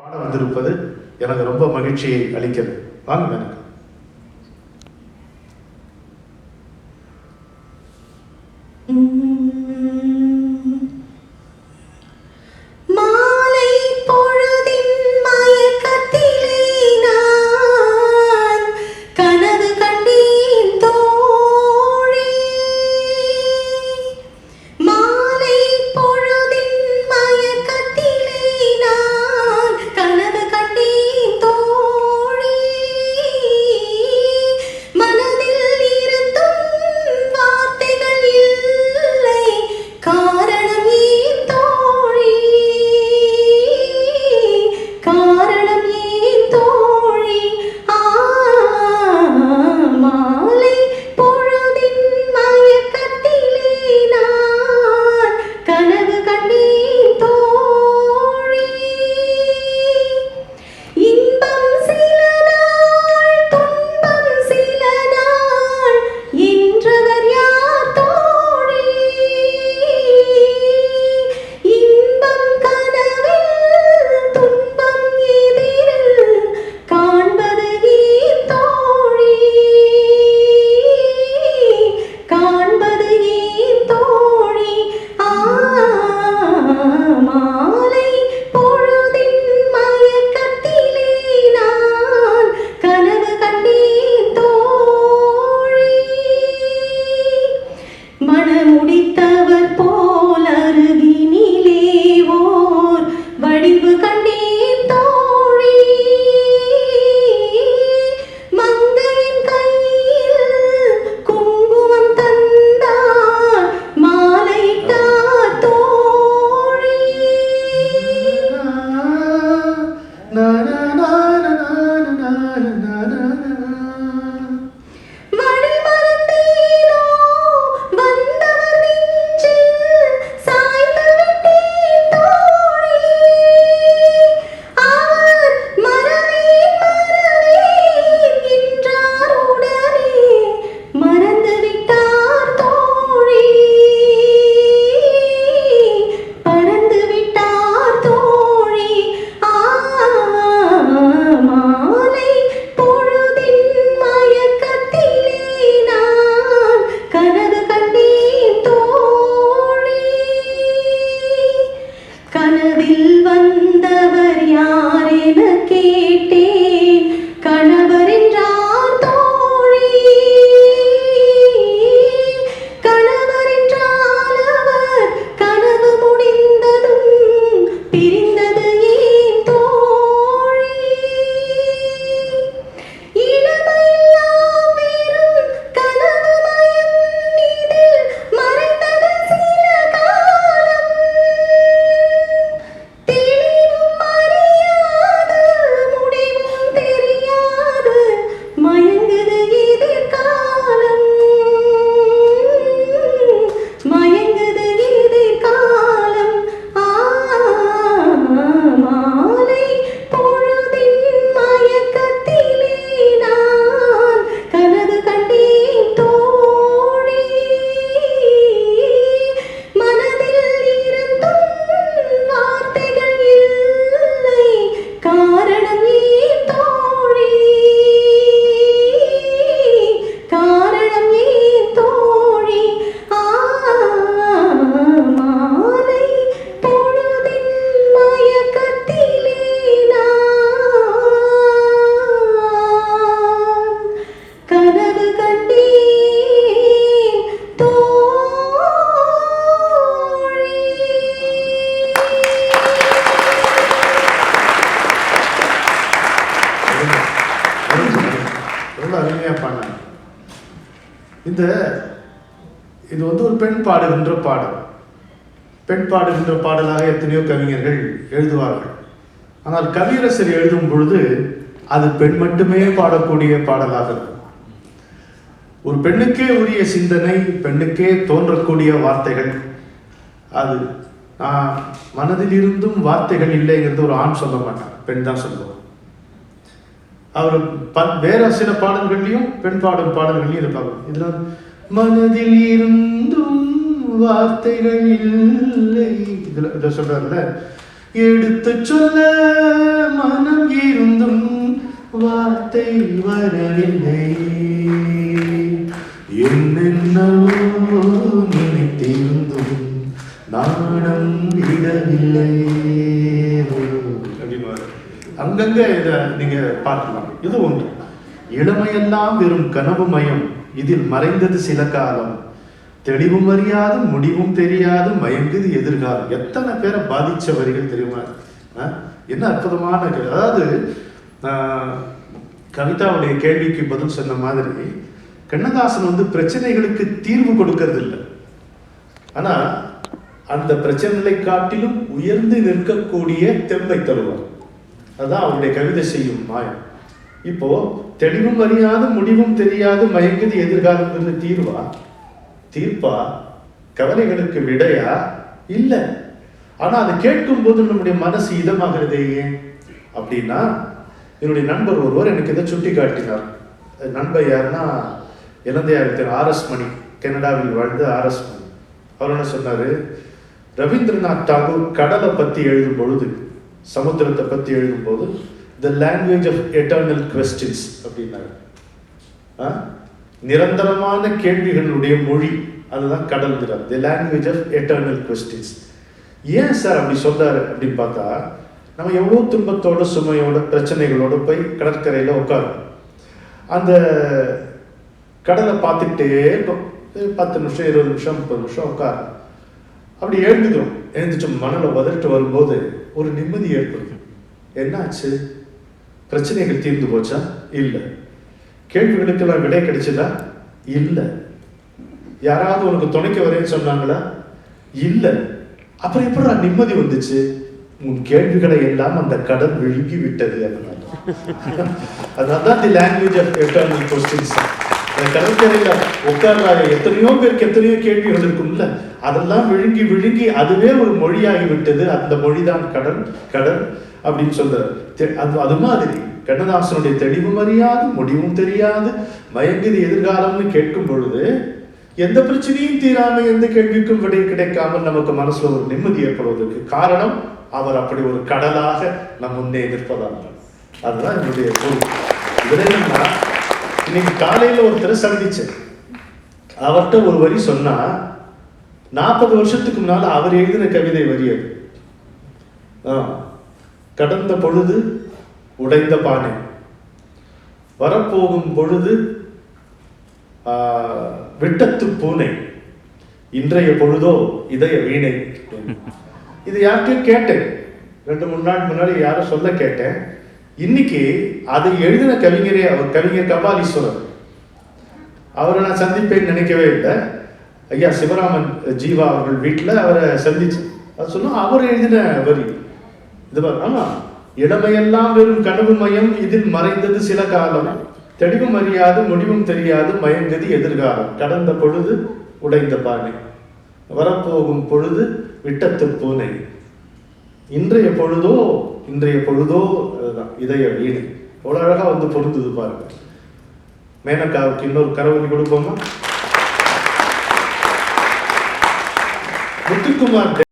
பாட வந்திருப்பது எனக்கு ரொம்ப மகிழ்ச்சியை அளிக்கிறது. வாங்க எனக்கு இது ஒரு பெண் பாடுகின்ற பாடல். பெண் பாடுகின்ற பாடலாக எத்தனையோ கவிஞர்கள் எழுதுவார்கள். ஆனால் கவியரசர் எழுதும் பொழுது அது பெண் மட்டுமே பாடக்கூடிய பாடலாக இருக்கும். ஒரு பெண்ணுக்கே உரிய சிந்தனை, பெண்ணுக்கே தோன்றக்கூடிய வார்த்தைகள். அது மனதில் இருந்தும் வார்த்தைகள் இல்லைங்கிறது ஒரு ஆண் சொல்ல மாட்டான், பெண் தான் சொல்லுவார். அவர் வேற சில பாடல்கள்லையும் பெண் பாடும் பாடல்கள்லையும் இருப்பாங்க. இதுல மனதில் இருந்தும் வார்த்தைகள் இல்லை, இதுல சொல்றாருல, எடுத்து சொல்ல கவலை வரவில்லை, என்னென்னவோ நினைத்திருந்தும் நாணம் விடவில்லை அப்படின்னு அங்கங்க இதை நீங்க பார்க்கலாம். இது ஒன்று. இளமையெல்லாம் வெறும் கனவு மயம், இதில் மறைந்தது சில காலம், தெளிவும் அறியாது முடிவும் தெரியாது மயங்குது எதிர்காலம். எத்தனை பேரை பாதிச்ச வரிகள் தெரியுமா? என்ன அற்புதமான. அதாவது கவிதாவுடைய கேள்விக்கு பதில் சொன்ன மாதிரி கண்ணதாசன் பிரச்சனைகளுக்கு தீர்வு கொடுக்கறது இல்லை, ஆனா அந்த பிரச்சனைகளை காட்டிலும் உயர்ந்து நிற்கக்கூடிய தெம்பை தருவார். அதுதான் அவருடைய கவிதை செய்யும் மாயம். இப்போ தெளிவும் அறியாது முடிவும் தெரியாது மயங்குது எதிர்காலம் தீர்வா? தீர்ப்பா? கவலைகளுக்கு விடையா? இல்ல. ஆனா அதை கேட்கும் போது நம்முடைய மனசு இதமாகிறதே ஏன் அப்படின்னா, என்னுடைய நண்பர் ஒருவர் எனக்கு இதை சுட்டி காட்டினார். நண்பர் யாருன்னா இலந்தையார் ஆர்எஸ் மணி, கனடாவில் வாழ்ந்த ஆர்எஸ் மணி. அவர் என்ன சொன்னாரு, ரவீந்திரநாத் தாகூர் கடலை பத்தி எழுதும் பொழுது, சமுத்திரத்தை பத்தி எழுதும் போது the language of eternal questions அப்படின்னாரு. நிரந்தரமான கேள்விகளுடைய மொழி, அதுதான் கடல்ங்கிறார். The language of eternal questions. ஏன் சார் அப்படி சொல்றாரு அப்படின்னு பார்த்தா, நம்ம எவ்வளோ துன்பத்தோட சுமையோட பிரச்சனைகளோட போய் கடற்கரையில் உட்காரும், அந்த கடலை பார்த்துக்கிட்டே இருக்கும். 10 நிமிஷம் 20 நிமிஷம் 30 நிமிஷம் உட்காரும். அப்படி எழுந்துக்கிறோம். எழுந்துட்டு மணலை உதறிட்டு வரும்போது ஒரு நிம்மதி ஏற்படுது. என்னாச்சு? பிரச்சனைகள் தீர்ந்து போச்சா? இல்லை. கேள்விகளுக்கெல்லாம் விடை கிடைச்சதா? இல்லை. யாராவது உனக்கு துணைக்க வரேன்னு சொன்னாங்களா? இல்லை. அப்புறம் எப்படி நிம்மதி வந்துச்சு? உன் கேள்விகளை எல்லாம் அந்த கடல் விழுங்கி விட்டது. அதனால the language of eternal questions. கடற்கரையில உட்கார்றாங்க, எத்தனையோ பேருக்கு எத்தனையோ கேள்விகள் இருக்கும்ல, அதெல்லாம் விழுங்கி விழுங்கி அதுவே ஒரு மொழியாகி விட்டது. அந்த மொழிதான் கடல். கடல் அப்படின்னு சொல்ற அது மாதிரி கண்ணதாசனுடைய தெளிவும் அறியாது முடிவும் தெரியாது மயங்குது எதிர்காலம்னு கேட்கும் பொழுது எந்த பிரச்சனையும் தீராம எந்த கேள்விக்கும் விடை கிடைக்காமல் நமக்கு மனசுல ஒரு நிம்மதி ஏற்படுவதற்கு காரணம் அவர் அப்படி ஒரு கடலாக நம் முன்னே நிற்பதால். அதுதான் என்னுடைய பொருள். இதுல என்னன்னா, இன்னைக்கு காலையில ஒருத்தரை சந்திச்சேன். அவர்கிட்ட ஒரு வரி சொன்னா 40 வருஷத்துக்கு முன்னால அவர் எழுதின கவிதை வரி அது. கடந்த பொழுது உடைந்த பானை, வரப்போகும் பொழுது விட்டத்து பூனை, இன்றைய பொழுதோ இதய வீணை. இது யார்கிட்டயும் கேட்டேன், 2-3 நாள் முன்னாடி யாரும் சொல்ல கேட்டேன். இன்னைக்கு அதை எழுதின கவிஞரே, அவர் கவிஞர் கபாலீஸ்வரர், அவரை நான் சந்திப்பேன்னு நினைக்கவே இல்லை. ஐயா சிவராமன் ஜீவா அவர்கள் வீட்டில் அவரை சந்திச்சு அது சொன்னா அவர் எழுதின வரி இது. ஆமா, இளமையெல்லாம் வெறும் கனவு மயம், இதில் மறைந்தது சில காலம், தெளிவும் அறியாது முடிவும் தெரியாது மயங்கதி எதிர்காலம், கடந்த பொழுது உடைந்த பானை, வரப்போகும் பொழுது விட்டத்து பூனை, இன்றைய பொழுதோ அதுதான் இதய வீணை. அவ்வளோ அழகா பொருந்துது பாருங்க. மேனகாவுக்கு இன்னொரு கரவொலி கொடுப்போமா? முத்துக்குமார்